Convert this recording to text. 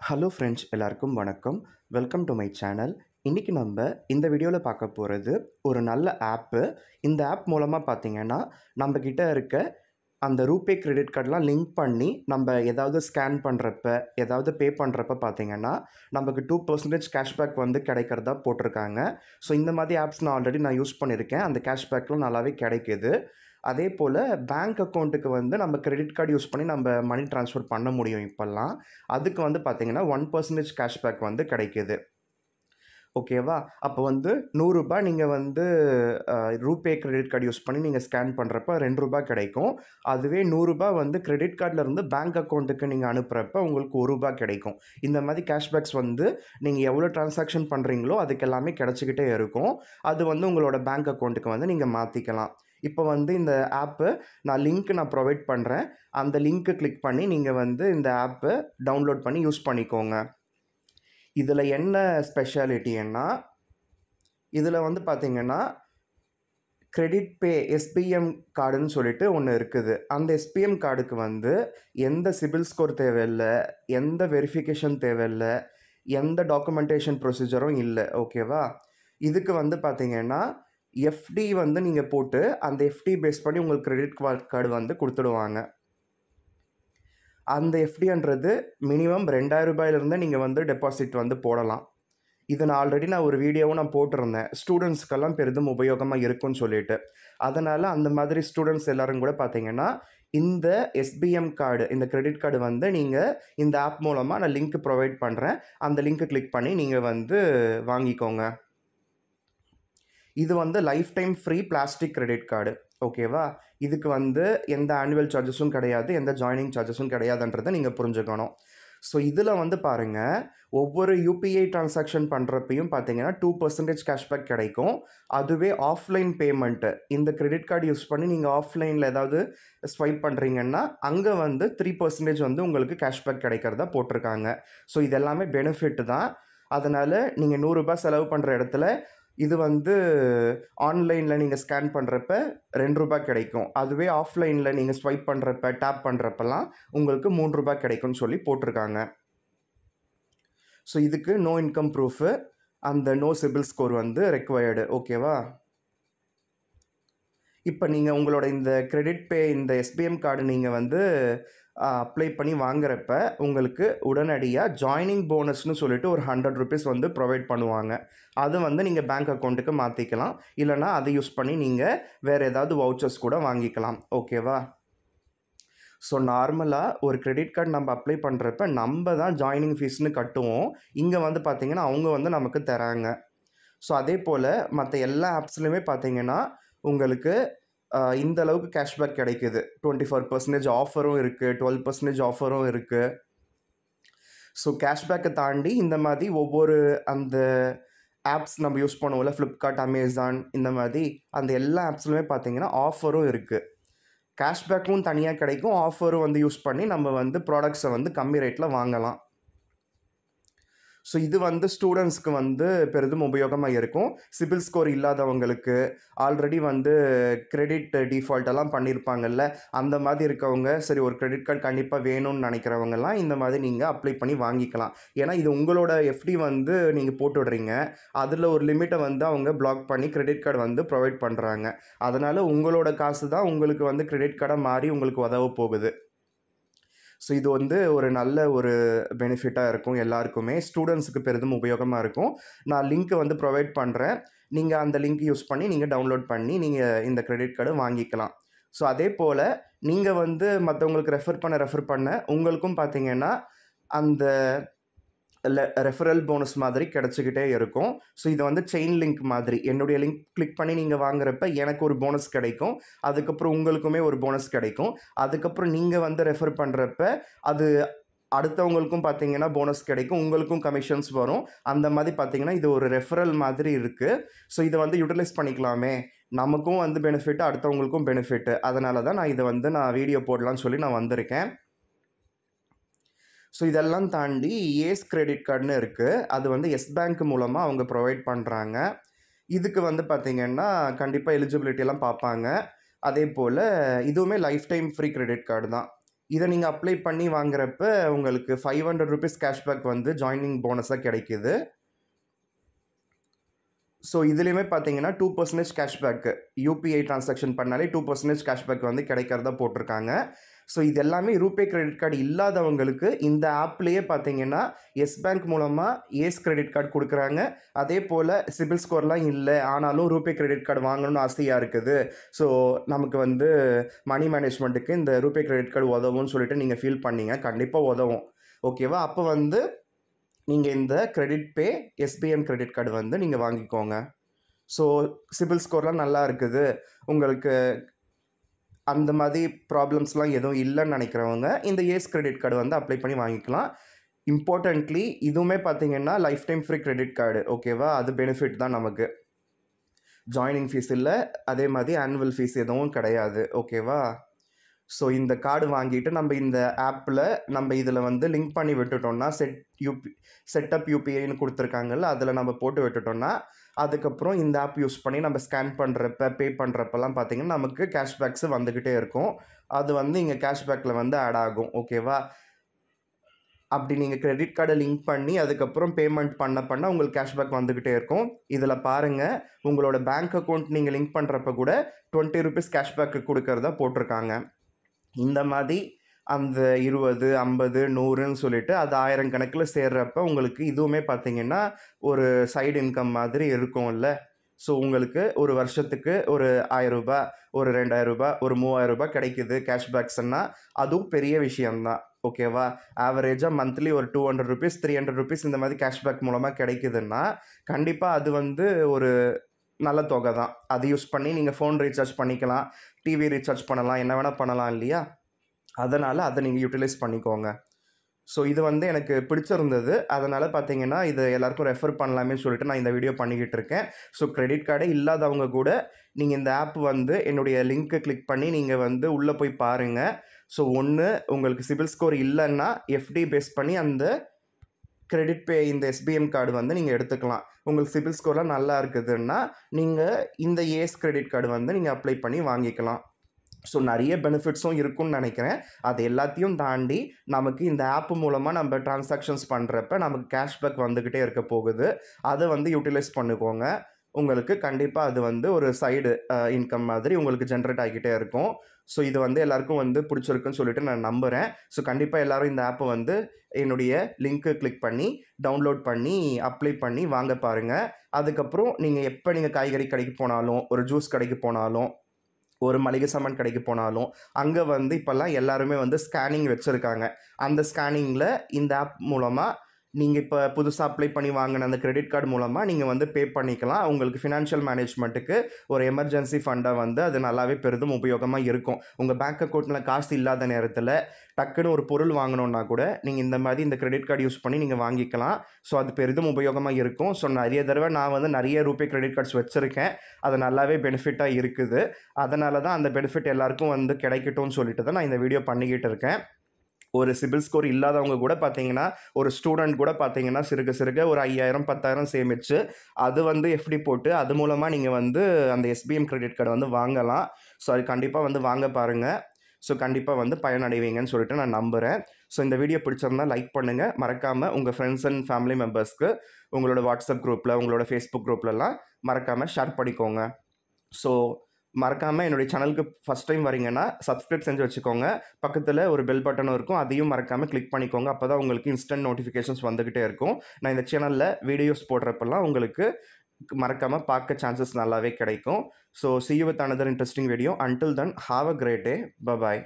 Hello friends, எல்லாருக்கும் வணக்கம். Welcome to my channel. இன்றைக்கி நம்ம இந்த வீடியோவில் பார்க்க போகிறது ஒரு நல்ல ஆப்பு. இந்த ஆப் மூலமாக பார்த்தீங்கன்னா நம்மக்கிட்ட இருக்க அந்த ரூபே கிரெடிட் கார்டெலாம் லிங்க் பண்ணி நம்ம ஏதாவது ஸ்கேன் பண்ணுறப்ப ஏதாவது பே பண்ணுறப்ப பார்த்தீங்கன்னா நமக்கு 2% கேஷ்பேக் வந்து கிடைக்கிறதா போட்டிருக்காங்க. ஸோ இந்த மாதிரி ஆப்ஸ் நான் யூஸ் பண்ணியிருக்கேன். அந்த கேஷ்பேக்லாம் நல்லாவே கிடைக்கிது. அதே போல் பேங்க் அக்கௌண்ட்டுக்கு வந்து நம்ம கிரெடிட் கார்டு யூஸ் பண்ணி நம்ம மணி ட்ரான்ஸ்ஃபர் பண்ண முடியும் இப்போல்லாம். அதுக்கு வந்து பார்த்திங்கன்னா 1% கேஷ்பேக் வந்து கிடைக்கிது. ஓகேவா? அப்போ வந்து ₹100 நீங்கள் வந்து ரூபே கிரெடிட் கார்டு யூஸ் பண்ணி நீங்கள் ஸ்கேன் பண்ணுறப்ப ₹2 கிடைக்கும். அதுவே ₹100 வந்து கிரெடிட் கார்டிலேருந்து பேங்க் அக்கௌண்ட்டுக்கு நீங்கள் அனுப்புகிறப்ப உங்களுக்கு ₹1 கிடைக்கும். இந்த மாதிரி கேஷ்பேக்ஸ் வந்து நீங்கள் எவ்வளோ ட்ரான்சாக்ஷன் பண்ணுறீங்களோ அதுக்கு எல்லாமே கிடச்சிக்கிட்டே இருக்கும். அது வந்து உங்களோட பேங்க் அக்கௌண்ட்டுக்கு வந்து நீங்கள் மாற்றிக்கலாம். இப்போ வந்து இந்த ஆப்பு லிங்க் ப்ரொவைட் பண்ணுறேன். அந்த லிங்க்கை கிளிக் பண்ணி நீங்கள் வந்து இந்த ஆப்பை டவுன்லோட் பண்ணி யூஸ் பண்ணிக்கோங்க. இதில் என்ன ஸ்பெஷாலிட்டின்னா, இதில் வந்து பார்த்திங்கன்னா கிரெடிட் பே எஸ்பிஎம் கார்டுன்னு சொல்லிட்டு ஒன்று இருக்குது. அந்த எஸ்பிஎம் கார்டுக்கு வந்து எந்த சிபில் ஸ்கோர் தேவையில்லை, எந்த வெரிஃபிகேஷன் தேவையில்லை, எந்த டாக்குமெண்டேஷன் ப்ரொசீஜரும் இல்லை. ஓகேவா? இதுக்கு வந்து பார்த்திங்கன்னா எஃப்டி வந்து நீங்கள் போட்டு அந்த எஃப்டி பேஸ் பண்ணி உங்களுக்கு கிரெடிட் கார்டு வந்து கொடுத்துடுவாங்க. அந்த எஃப்டின்றது மினிமம் ₹2000 நீங்கள் வந்து டெபாசிட் வந்து போடலாம். இது ஆல்ரெடி ஒரு வீடியோவும் போட்டிருந்தேன். ஸ்டூடெண்ட்ஸ்க்கெல்லாம் பெரிதும் உபயோகமாக இருக்குன்னு சொல்லிட்டு. அதனால் அந்த மாதிரி ஸ்டூடெண்ட்ஸ் எல்லோரும் கூட பார்த்தீங்கன்னா இந்த எஸ்பிஎம் கார்டு, இந்த கிரெடிட் கார்டு வந்து நீங்கள் இந்த ஆப் மூலமாக நான் லிங்க் ப்ரொவைட் பண்ணுறேன். அந்த லிங்க்கை கிளிக் பண்ணி நீங்கள் வந்து வாங்கிக்கோங்க. இது வந்து life time free plastic credit card. ஓகேவா? இதுக்கு வந்து எந்த ஆனுவல் சார்ஜஸும் கிடையாது, எந்த ஜாயினிங் சார்ஜஸும் கிடையாதுன்றதை நீங்கள் புரிஞ்சுக்கணும். ஸோ இதில் வந்து பாருங்கள், ஒவ்வொரு யூபிஐ ட்ரான்சாக்ஷன் பண்ணுறப்பையும் பார்த்தீங்கன்னா 2% கேஷ்பேக் கிடைக்கும். அதுவே ஆஃப்லைன் பேமெண்ட்டு, இந்த கிரெடிட் கார்டு யூஸ் பண்ணி நீங்கள் ஆஃப்லைனில் ஏதாவது ஸ்வைப் பண்ணுறீங்கன்னா அங்கே வந்து 3% வந்து உங்களுக்கு கேஷ்பேக் கிடைக்கிறதா போட்டிருக்காங்க. ஸோ இது எல்லாமே பெனிஃபிட் தான். அதனால் நீங்கள் ₹100 செலவு பண்ணுற இடத்துல இது வந்து ஆன்லைனில் நீங்கள் ஸ்கேன் பண்ணுறப்ப ₹2 கிடைக்கும். அதுவே ஆஃப்லைனில் நீங்கள் ஸ்வைப் பண்ணுறப்ப டேப் பண்ணுறப்பெல்லாம் உங்களுக்கு ₹3 கிடைக்கும்னு சொல்லி போட்டிருக்காங்க. ஸோ இதுக்கு நோ இன்கம் ப்ரூஃபு, அந்த நோ சிபில் ஸ்கோர் வந்து ரெக்வயர்டு. ஓகேவா? இப்போ நீங்கள் உங்களோட இந்த கிரெடிட் பே இந்த எஸ்பிஎம் கார்டு நீங்கள் வந்து அப்ளை பண்ணி வாங்குறப்ப உங்களுக்கு உடனடியாக ஜாயினிங் போனஸ்னு சொல்லிட்டு ஒரு ₹100 வந்து ப்ரொவைட் பண்ணுவாங்க. அது வந்து நீங்கள் பேங்க் அக்கௌண்ட்டுக்கு மாற்றிக்கலாம். இல்லைனா அதை யூஸ் பண்ணி நீங்கள் வேறு ஏதாவது வவுச்சர்ஸ் கூட வாங்கிக்கலாம். ஓகேவா? ஸோ நார்மலாக ஒரு கிரெடிட் கார்டு நம்ம அப்ளை பண்ணுறப்ப நம்ம தான் ஜாயினிங் ஃபீஸ்னு கட்டுவோம். இங்கே வந்து பார்த்திங்கன்னா அவங்க வந்து நமக்கு தராங்க. ஸோ அதே போல் மற்ற எல்லா ஆப்ஸ்லையுமே பார்த்திங்கன்னா உங்களுக்கு இந்த அளவுக்கு கேஷ்பேக் கிடைக்குது. 24% ஆஃபரும் இருக்குது, 12% ஆஃபரும் இருக்குது. ஸோ கேஷ்பேக்கை தாண்டி இந்த மாதிரி ஒவ்வொரு அந்த ஆப்ஸ் நம்ம யூஸ் பண்ணுவோம்ல, ஃப்ளிப்கார்ட், அமேசான், இந்த மாதிரி அந்த எல்லா ஆப்ஸ்லையுமே பார்த்திங்கன்னா ஆஃபரும் இருக்குது. கேஷ்பேக்கும் தனியாக கிடைக்கும், ஆஃபரும் வந்து யூஸ் பண்ணி நம்ம வந்து ப்ராடக்ட்ஸை வந்து கம்மி ரேட்டில் வாங்கலாம். ஸோ இது வந்து ஸ்டூடெண்ட்ஸ்க்கு வந்து பெரிதும் உபயோகமாக இருக்கும். சிபில் ஸ்கோர் இல்லாதவங்களுக்கு, ஆல்ரெடி வந்து கிரெடிட் டிஃபால்ட்டெல்லாம் பண்ணியிருப்பாங்கல்ல, அந்த மாதிரி இருக்கவங்க, சரி ஒரு கிரெடிட் கார்டு கண்டிப்பாக வேணும்னு நினைக்கிறவங்கலாம் இந்த மாதிரி நீங்கள் அப்ளை பண்ணி வாங்கிக்கலாம். ஏன்னா இது உங்களோட எஃப்டி வந்து நீங்கள் போட்டுவிடுறீங்க, அதில் ஒரு லிமிட்டை வந்து அவங்க பிளாக் பண்ணி கிரெடிட் கார்டு வந்து ப்ரொவைட் பண்ணுறாங்க. அதனால் உங்களோட காசு தான் உங்களுக்கு வந்து கிரெடிட் கார்டாக மாறி உங்களுக்கு உதவ போகுது. ஸோ இது வந்து ஒரு நல்ல ஒரு பெனிஃபிட்டாக இருக்கும் எல்லாருக்குமே. ஸ்டூடெண்ட்ஸுக்கு பெரிதும் உபயோகமாக இருக்கும். நான் லிங்க்கை வந்து ப்ரொவைட் பண்ணுறேன். நீங்கள் அந்த லிங்க் யூஸ் பண்ணி நீங்கள் டவுன்லோட் பண்ணி நீங்கள் இந்த கிரெடிட் கார்டு வாங்கிக்கலாம். ஸோ அதே போல் நீங்கள் வந்து மற்றவங்களுக்கு ரெஃபர் பண்ண உங்களுக்கும் பார்த்திங்கன்னா அந்த ரெஃபரல் போனஸ் மாதிரி கிடச்சிக்கிட்டே இருக்கும். ஸோ இது வந்து செயின் லிங்க் மாதிரி. என்னுடைய லிங்க் கிளிக் பண்ணி நீங்கள் வாங்குறப்ப எனக்கு ஒரு போனஸ் கிடைக்கும், அதுக்கப்புறம் உங்களுக்குமே ஒரு போனஸ் கிடைக்கும். அதுக்கப்புறம் நீங்கள் வந்து ரெஃபர் பண்ணுறப்ப அது அடுத்தவங்களுக்கும் பார்த்திங்கன்னா போனஸ் கிடைக்கும், உங்களுக்கும் கமிஷன்ஸ் வரும். அந்த மாதிரி பார்த்திங்கன்னா இது ஒரு ரெஃபரல் மாதிரி இருக்குது. ஸோ இதை வந்து யூட்டிலைஸ் பண்ணிக்கலாமே, நமக்கும் வந்து பெனிஃபிட்டு, அடுத்தவங்களுக்கும் பெனிஃபிட்டு. அதனால தான் நான் இதை வந்து வீடியோ போடலான்னு சொல்லி வந்திருக்கேன். ஸோ இதெல்லாம் தாண்டி ஏஸ் கிரெடிட் கார்டுன்னு இருக்குது. அது வந்து எஸ் பேங்க் மூலமாக அவங்க ப்ரொவைட் பண்ணுறாங்க. இதுக்கு வந்து பார்த்திங்கன்னா கண்டிப்பாக எலிஜிபிலிட்டியெல்லாம் பார்ப்பாங்க. அதே போல் இதுவுமே life time free credit card தான். இதை நீங்கள் அப்ளை பண்ணி வாங்குறப்ப உங்களுக்கு ₹500 கேஷ்பேக் வந்து ஜாயினிங் போனஸாக கிடைக்குது. ஸோ இதுலேயுமே பார்த்தீங்கன்னா 2% கேஷ்பேக்கு யூபிஐ டிரான்சாக்ஷன் பண்ணாலே 2% கேஷ்பேக் வந்து கிடைக்கிறதா போட்டிருக்காங்க. ஸோ இது எல்லாமே ரூபே கிரெடிட் கார்டு இல்லாதவங்களுக்கு இந்த ஆப்லேயே பார்த்தீங்கன்னா எஸ் பேங்க் மூலமாக ஏஸ் கிரெடிட் கார்டு கொடுக்குறாங்க. அதே போல் சிபில் ஸ்கோர்லாம் இல்லை, ஆனாலும் ரூபே கிரெடிட் கார்டு வாங்கணும்னு ஆசையாக இருக்குது, ஸோ நமக்கு வந்து மணி மேனேஜ்மெண்ட்டுக்கு இந்த ரூபே கிரெடிட் கார்டு உதவும்னு சொல்லிட்டு நீங்கள் ஃபீல் பண்ணீங்க. கண்டிப்பாக உதவும். ஓகேவா? அப்போ வந்து நீங்கள் இந்த கிரெடிட் பே எஸ்பிஎம் கிரெடிட் கார்டு வந்து நீங்கள் வாங்கிக்கோங்க. ஸோ சிபில் ஸ்கோர்லாம் நல்லா இருக்குது, உங்களுக்கு அந்த மாதிரி ப்ராப்ளம்ஸ்லாம் எதுவும் இல்லைன்னு நினைக்கிறவங்க இந்த ஏஸ் கிரெடிட் கார்டு வந்து அப்ளை பண்ணி வாங்கிக்கலாம். இம்பார்ட்டன்ட்லி இதுவுமே பார்த்தீங்கன்னா life time free credit card. ஓகேவா? அது பெனிஃபிட் தான் நமக்கு. ஜாயினிங் ஃபீஸ் இல்லை, அதே மாதிரி ஆனுவல் ஃபீஸ் எதுவும் கிடையாது. ஓகேவா? ஸோ இந்த கார்டு வாங்கிட்டு நம்ம இந்த ஆப்பில் நம்ம இதில் வந்து லிங்க் பண்ணி விட்டுட்டோம்னா செட்டப் யூபிஐன்னு கொடுத்துருக்காங்கல்ல, அதில் நம்ம போட்டு விட்டுட்டோம்னா அதுக்கப்புறம் இந்த ஆப் யூஸ் பண்ணி நம்ம ஸ்கேன் பண்ணுறப்ப பே பண்ணுறப்பெல்லாம் பார்த்தீங்கன்னா நமக்கு கேஷ்பேக்ஸ் வந்துக்கிட்டே இருக்கும். அது வந்து இங்கே கேஷ்பேக்கில் வந்து ஆட் ஆகும். ஓகேவா? அப்படி நீங்கள் கிரெடிட் கார்டை லிங்க் பண்ணி அதுக்கப்புறம் பேமெண்ட் பண்ண உங்களுக்கு கேஷ்பேக் வந்துக்கிட்டே இருக்கும். இதில் பாருங்கள், உங்களோட பேங்க் அக்கௌண்ட் நீங்கள் லிங்க் பண்ணுறப்ப கூட ₹20 கேஷ்பேக்கு கொடுக்கறதா போட்டிருக்காங்க. இந்த மாதிரி அந்த 20, 50, 100ன்னு சொல்லிட்டு அது 1000 கணக்கில் சேர்றப்ப உங்களுக்கு இதுவுமே பார்த்தீங்கன்னா ஒரு சைடு இன்கம் மாதிரி இருக்கும்ல. ஸோ உங்களுக்கு ஒரு வருஷத்துக்கு ஒரு ₹1000, ஒரு ₹2000, ஒரு ₹3000 கிடைக்குது கேஷ்பேக்ஸ்ன்னா அதுவும் பெரிய விஷயம்தான். ஓகேவா? ஆவரேஜாக மந்த்லி ஒரு ₹200, ₹300 இந்த மாதிரி கேஷ்பேக் மூலமாக கிடைக்குதுன்னா கண்டிப்பாக அது வந்து ஒரு நல்ல தொகை தான். அது யூஸ் பண்ணி நீங்கள் ஃபோன் ரீசார்ஜ் பண்ணிக்கலாம், டிவி ரீசார்ஜ் பண்ணலாம், என்ன வேணால் பண்ணலாம் இல்லையா? அதனால் அதை நீங்கள் யூட்டிலைஸ் பண்ணிக்கோங்க. ஸோ இது வந்து எனக்கு பிடிச்சிருந்தது, அதனால் பார்த்தீங்கன்னா இதை எல்லாருக்கும் ரெஃபர் பண்ணலாமே சொல்லிட்டு நான் இந்த வீடியோ பண்ணிக்கிட்டு இருக்கேன். ஸோ கிரெடிட் கார்டே இல்லாதவங்க கூட நீங்கள் இந்த ஆப் வந்து என்னுடைய லிங்க்கை கிளிக் பண்ணி நீங்கள் வந்து உள்ளே போய் பாருங்கள். ஸோ ஒன்று உங்களுக்கு சிபில் ஸ்கோர் இல்லைன்னா எஃப்டி பேஸ் பண்ணி அந்த கிரெடிட் பே இந்த எஸ்பிஎம் கார்டு வந்து நீங்கள் எடுத்துக்கலாம். உங்களுக்கு சிபில் ஸ்கோர்லாம் நல்லா இருக்குதுன்னா நீங்கள் இந்த ஏஸ் கிரெடிட் கார்டு வந்து நீங்கள் அப்ளை பண்ணி வாங்கிக்கலாம். ஸோ நிறைய பெனிஃபிட்ஸும் இருக்குன்னு நினைக்கிறேன். அது எல்லாத்தையும் தாண்டி நமக்கு இந்த ஆப் மூலமாக நம்ம டிரான்சாக்ஷன்ஸ் பண்ணுறப்ப நமக்கு கேஷ்பேக் வந்துக்கிட்டே இருக்க போகுது. அதை வந்து யூட்டிலைஸ் பண்ணிக்கோங்க. உங்களுக்கு கண்டிப்பாக அது வந்து ஒரு சைடு இன்கம் மாதிரி உங்களுக்கு ஜென்ரேட் ஆகிக்கிட்டே இருக்கும். ஸோ இது வந்து எல்லாருக்கும் வந்து பிடிச்சிருக்குன்னு சொல்லிட்டு நான் நம்புகிறேன். ஸோ கண்டிப்பாக எல்லோரும் இந்த ஆப்பை வந்து என்னுடைய லிங்க்கு கிளிக் பண்ணி டவுன்லோட் பண்ணி அப்ளை பண்ணி வாங்க பாருங்கள். அதுக்கப்புறம் நீங்கள் எப்போ நீங்கள் காய்கறி கடைக்கு போனாலும், ஒரு ஜூஸ் கடைக்கு போனாலும், ஒரு மளிகை சாமான் கடைக்கு போனாலும் அங்கே வந்து இப்போல்லாம் எல்லாருமே வந்து ஸ்கேனிங் வச்சுருக்காங்க. அந்த ஸ்கேனிங்கில் இந்த ஆப் மூலமாக நீங்கள் இப்போ புதுசாக அப்ளை பண்ணி வாங்கின அந்த கிரெடிட் கார்டு மூலமாக நீங்கள் வந்து பே பண்ணிக்கலாம். உங்களுக்கு ஃபினான்ஷியல் மேனேஜ்மெண்ட்டுக்கு ஒரு எமர்ஜென்சி ஃபண்டாக வந்து அது நல்லாவே பெரிதும் உபயோகமாக இருக்கும். உங்கள் பேங்க் அக்கௌண்ட்டில் காசு இல்லாத நேரத்தில் டக்குன்னு ஒரு பொருள் வாங்கணுன்னா கூட நீங்கள் இந்த மாதிரி இந்த கிரெடிட் கார்டு யூஸ் பண்ணி நீங்கள் வாங்கிக்கலாம். ஸோ அது பெரிதும் உபயோகமாக இருக்கும். ஸோ நிறைய தடவை நான் வந்து நிறைய ரூபே கிரெடிட் கார்ட்ஸ் வச்சுருக்கேன். அது நல்லாவே பெனிஃபிட்டாக இருக்குது. அதனால தான் அந்த பெனிஃபிட் எல்லாருக்கும் வந்து கிடைக்கட்டும்னு சொல்லிட்டு தான் நான் இந்த வீடியோ பண்ணிக்கிட்டு இருக்கேன். ஒரு சிபில் ஸ்கோர் இல்லாதவங்க கூட பார்த்தீங்கன்னா, ஒரு ஸ்டூடெண்ட் கூட பார்த்தீங்கன்னா சிறுக ஒரு 5000, 10,000 சேமித்து அது வந்து எஃப்டி போட்டு அது மூலமாக நீங்கள் வந்து அந்த எஸ்பிஎம் கிரெடிட் கார்டு வந்து வாங்கலாம். ஸோ அது கண்டிப்பாக வந்து வாங்க பாருங்கள். ஸோ கண்டிப்பாக வந்து பயனடைவீங்கன்னு சொல்லிட்டு நான் நம்புகிறேன். ஸோ இந்த வீடியோ பிடிச்சிருந்தா லைக் பண்ணுங்கள். மறக்காமல் உங்கள் ஃப்ரெண்ட்ஸ் அண்ட் ஃபேமிலி மெம்பர்ஸ்க்கு உங்களோட வாட்ஸ்அப் குரூப்பில், உங்களோட ஃபேஸ்புக் குரூப்லலாம் மறக்காமல் ஷேர் பண்ணிக்கோங்க. ஸோ மறக்காமல் என்னுடைய சேனலுக்கு ஃபஸ்ட் டைம் வரீங்கன்னா சப்ஸ்கிரைப் செஞ்சு வச்சுக்கோங்க. பக்கத்தில் ஒரு பெல் பட்டனும் இருக்கும், அதையும் மறக்காமல் கிளிக் பண்ணிக்கோங்க. அப்போ தான் உங்களுக்கு இன்ஸ்டன்ட் நோட்டிஃபிகேஷன்ஸ் வந்துக்கிட்டே இருக்கும். நான் இந்த சேனலில் வீடியோஸ் போடுறப்பெல்லாம் உங்களுக்கு மறக்காமல் பார்க்க சான்சஸ் நல்லாவே கிடைக்கும். So see you with another interesting video. Until then, have a great day. Bye bye.